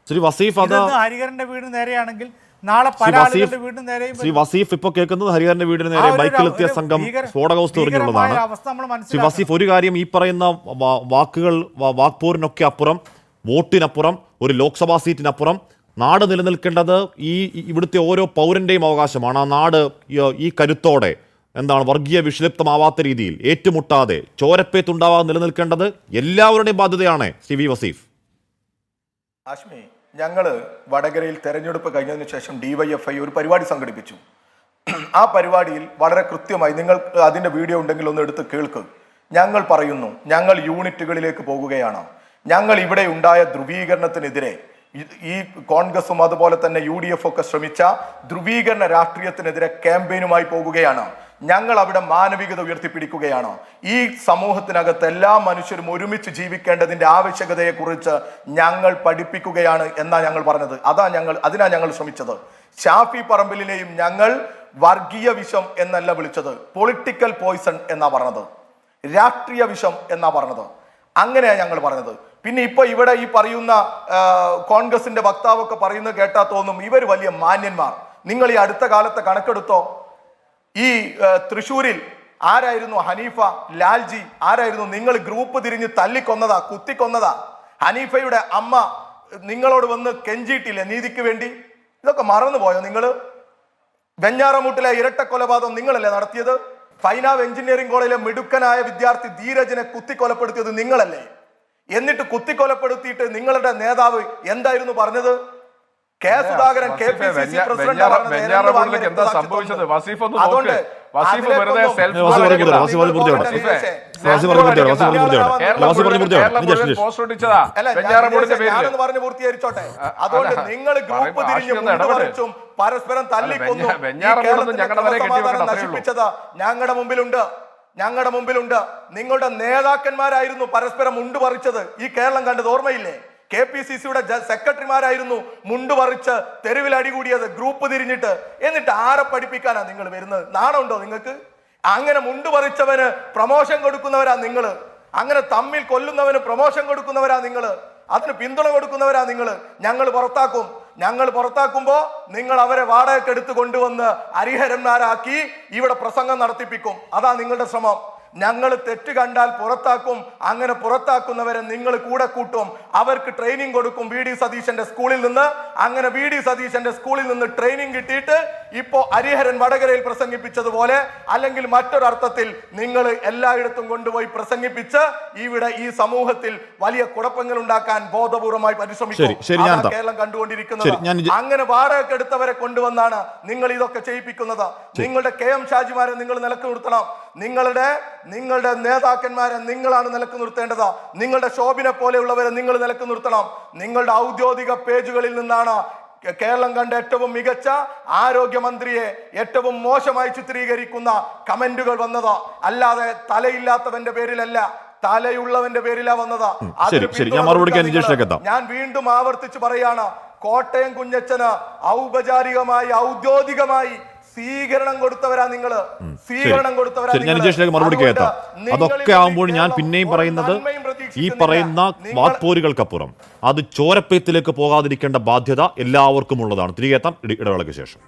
ശ്രീ വസീഫ്, അത് ഹരിഹരന്റെ വീടിന് നേരെയാണെങ്കിൽ നാളെ പല ആളുകളുടെ വീടിന് നേരെയും ശ്രീ വസീഫ് ഇപ്പോൾ കേൾക്കുന്നത് ഹരിഹരന്റെ വീടിന് നേരെ ബൈക്കിലെത്തിയ സംഘം സ്ഫോടകവസ്തു എറിഞ്ഞുള്ളതാണ്. ശ്രീ വസീഫ്, ഒരു കാര്യം, ഈ പറയുന്ന വാക്കുകൾ, വാക്പോരിനൊക്കെ അപ്പുറം, വോട്ടിനപ്പുറം, ഒരു ലോക്സഭാ സീറ്റിനപ്പുറം നാട് നിലനിൽക്കേണ്ടത് ഇവിടുത്തെ ഓരോ പൗരന്റെയും അവകാശമാണ്. ആ നാട് ഈ കരുത്തോടെ, എന്താണ്, വർഗീയ വിഷലിപ്തമാവാത്ത രീതിയിൽ, ഏറ്റുമുട്ടാതെ, ചോരപ്പേത്തുണ്ടാവാതെ നിലനിൽക്കേണ്ടത് എല്ലാവരുടെയും ബാധ്യതയാണ്. ശ്രീ വി വസീഫ്. ആശ്മി, ഞങ്ങൾ വടകരയിൽ തെരഞ്ഞെടുപ്പ് കഴിഞ്ഞതിന് ശേഷം DYFI ഒരു പരിപാടി സംഘടിപ്പിച്ചു. ആ പരിപാടിയിൽ വളരെ കൃത്യമായി, നിങ്ങൾ അതിൻ്റെ വീഡിയോ ഉണ്ടെങ്കിൽ ഒന്ന് എടുത്ത് കേൾക്ക്. ഞങ്ങൾ പറയുന്നു, ഞങ്ങൾ യൂണിറ്റുകളിലേക്ക് പോകുകയാണ്. ഞങ്ങൾ ഇവിടെ ഉണ്ടായ ധ്രുവീകരണത്തിനെതിരെ, ഈ കോൺഗ്രസും അതുപോലെ തന്നെ UDF ഒക്കെ ശ്രമിച്ച ധ്രുവീകരണ രാഷ്ട്രീയത്തിനെതിരെ ക്യാമ്പയിനുമായി പോകുകയാണ്. ഞങ്ങൾ അവിടെ മാനവികത ഉയർത്തിപ്പിടിക്കുകയാണ്. ഈ സമൂഹത്തിനകത്ത് എല്ലാ മനുഷ്യരും ഒരുമിച്ച് ജീവിക്കേണ്ടതിന്റെ ആവശ്യകതയെക്കുറിച്ച് ഞങ്ങൾ പഠിപ്പിക്കുകയാണ് എന്നാ ഞങ്ങൾ പറഞ്ഞത്. അതിനാ ഞങ്ങൾ ശ്രമിച്ചത്. ഷാഫി പറമ്പിലിനെയും ഞങ്ങൾ വർഗീയ വിഷം എന്നല്ല വിളിച്ചത്, പൊളിറ്റിക്കൽ പോയിസൺ എന്നാ പറഞ്ഞത്, രാഷ്ട്രീയ വിഷം എന്നാ പറഞ്ഞത്. അങ്ങനെയാണ് ഞങ്ങൾ പറഞ്ഞത്. പിന്നെ ഇപ്പൊ ഇവിടെ ഈ പറയുന്ന കോൺഗ്രസിന്റെ വക്താവൊക്കെ പറയുന്നത് കേട്ടാ തോന്നും ഇവർ വലിയ മാന്യന്മാർ. നിങ്ങൾ ഈ അടുത്ത കാലത്തെ കണക്കെടുത്തോ, ഈ തൃശ്ശൂരിൽ ആരായിരുന്നു? ഹനീഫ, ലാൽജി ആരായിരുന്നു? നിങ്ങൾ ഗ്രൂപ്പ് തിരിഞ്ഞ് തല്ലിക്കൊന്നതാ, കുത്തിക്കൊന്നതാ. ഹനീഫയുടെ അമ്മ നിങ്ങളോട് വന്ന് കെഞ്ചിയിട്ടില്ലേ നീതിക്ക് വേണ്ടി? ഇതൊക്കെ മറന്നുപോയോ നിങ്ങൾ? വെഞ്ഞാറമൂട്ടിലെ ഇരട്ട കൊലപാതകം നിങ്ങളല്ലേ നടത്തിയത്? ഫൈനാവ് എഞ്ചിനീയറിംഗ് കോളേജിലെ മിടുക്കനായ വിദ്യാർത്ഥി ധീരജിനെ കുത്തിക്കൊലപ്പെടുത്തിയത് നിങ്ങളല്ലേ? എന്നിട്ട് കുത്തിക്കൊലപ്പെടുത്തിയിട്ട് നിങ്ങളുടെ നേതാവ് എന്തായിരുന്നു പറഞ്ഞത്? K Sudhakaran KPCC president. പറഞ്ഞു പൂർത്തീകരിച്ചോട്ടെ. അതുകൊണ്ട് നിങ്ങൾ ഗ്രൂപ്പ് തിരിഞ്ഞ് മുൻപറിച്ചും പരസ്പരം തല്ലിക്കൊന്നു നശിപ്പിച്ചത് ഞങ്ങളുടെ മുമ്പിലുണ്ട്. നിങ്ങളുടെ നേതാക്കന്മാരായിരുന്നു പരസ്പരം മുണ്ട് പറിച്ചത്. ഈ കേരളം കണ്ടത് ഓർമ്മയില്ലേ? KPCCയുടെ സെക്രട്ടറിമാരായിരുന്നു മുണ്ട് പറിച്ച് തെരുവിൽ അടികൂടിയത് ഗ്രൂപ്പ് തിരിഞ്ഞിട്ട്. എന്നിട്ട് ആരെ പഠിപ്പിക്കാനാ നിങ്ങൾ വരുന്നത്? നാണമുണ്ടോ നിങ്ങൾക്ക്? അങ്ങനെ മുണ്ട് പറിച്ചവന് പ്രമോഷൻ കൊടുക്കുന്നവരാ നിങ്ങൾ. അങ്ങനെ തമ്മിൽ കൊല്ലുന്നവന് പ്രമോഷൻ കൊടുക്കുന്നവരാ നിങ്ങൾ. അതിന് പിന്തുണ കൊടുക്കുന്നവരാ നിങ്ങൾ. ഞങ്ങൾ പുറത്താക്കുമ്പോ നിങ്ങൾ അവരെ വാടകയ്ക്കെടുത്ത് കൊണ്ടുവന്ന് ഹരിഹരന്മാരാക്കി ഇവിടെ പ്രസംഗം നടത്തിപ്പിക്കും. അതാ നിങ്ങളുടെ ശ്രമം. ഞങ്ങൾ തെറ്റ് കണ്ടാൽ പുറത്താക്കും. അങ്ങനെ പുറത്താക്കുന്നവരെ നിങ്ങൾ കൂടെ കൂട്ടും. അവർക്ക് ട്രെയിനിങ് കൊടുക്കും VD സതീശന്റെ സ്കൂളിൽ നിന്ന്. അങ്ങനെ VD സതീശന്റെ സ്കൂളിൽ നിന്ന് ട്രെയിനിങ് കിട്ടിയിട്ട് ഇപ്പോ ഹരിഹരൻ വടകരയിൽ പ്രസംഗിപ്പിച്ചതുപോലെ, അല്ലെങ്കിൽ മറ്റൊരർത്ഥത്തിൽ നിങ്ങൾ എല്ലായിടത്തും കൊണ്ടുപോയി പ്രസംഗിപ്പിച്ച് ഇവിടെ ഈ സമൂഹത്തിൽ വലിയ കുഴപ്പങ്ങൾ ഉണ്ടാക്കാൻ ബോധപൂർവമായി പരിശ്രമിക്കും. കേരളം കണ്ടുകൊണ്ടിരിക്കുന്നത്. അങ്ങനെ വാടകയ്ക്കെടുത്തവരെ കൊണ്ടുവന്നാണ് നിങ്ങൾ ഇതൊക്കെ ചെയ്യിപ്പിക്കുന്നത്. നിങ്ങളുടെ KM ഷാജിമാരെ നിങ്ങൾ നിലക്ക് നിർത്തണം. നിങ്ങളുടെ നേതാക്കന്മാരെ നിങ്ങളാണ് നിലക്ക് നിർത്തേണ്ടത്. നിങ്ങളുടെ ശോഭിനെ പോലെയുള്ളവരെ നിങ്ങൾ നിലക്ക് നിർത്തണം. നിങ്ങളുടെ ഔദ്യോഗിക പേജുകളിൽ നിന്നാണ് കേരളം കണ്ട ഏറ്റവും മികച്ച ആരോഗ്യമന്ത്രിയെ ഏറ്റവും മോശമായി ചിത്രീകരിക്കുന്ന കമന്റുകൾ വന്നത്. അല്ലാതെ തലയില്ലാത്തവന്റെ പേരിലല്ല, തലയുള്ളവന്റെ പേരിലാ വന്നത്. ഞാൻ വീണ്ടും ആവർത്തിച്ച് പറയാണ്, കോട്ടയം കുഞ്ഞച്ചന് ഔദ്യോഗികമായി സ്വീകരണം കൊടുത്തവരാ നിങ്ങള്. മറുപടി കേൾക്കാം. അതൊക്കെ ആകുമ്പോൾ ഞാൻ പിന്നെയും പറയുന്നത്, ഈ പറയുന്ന വാക്പോരുകൾക്കപ്പുറം അത് ചോരപ്പേത്തിലേക്ക് പോകാതിരിക്കേണ്ട ബാധ്യത എല്ലാവർക്കും ഉള്ളതാണ്. തിരികെ എത്താം ഇടവേളയ്ക്ക് ശേഷം.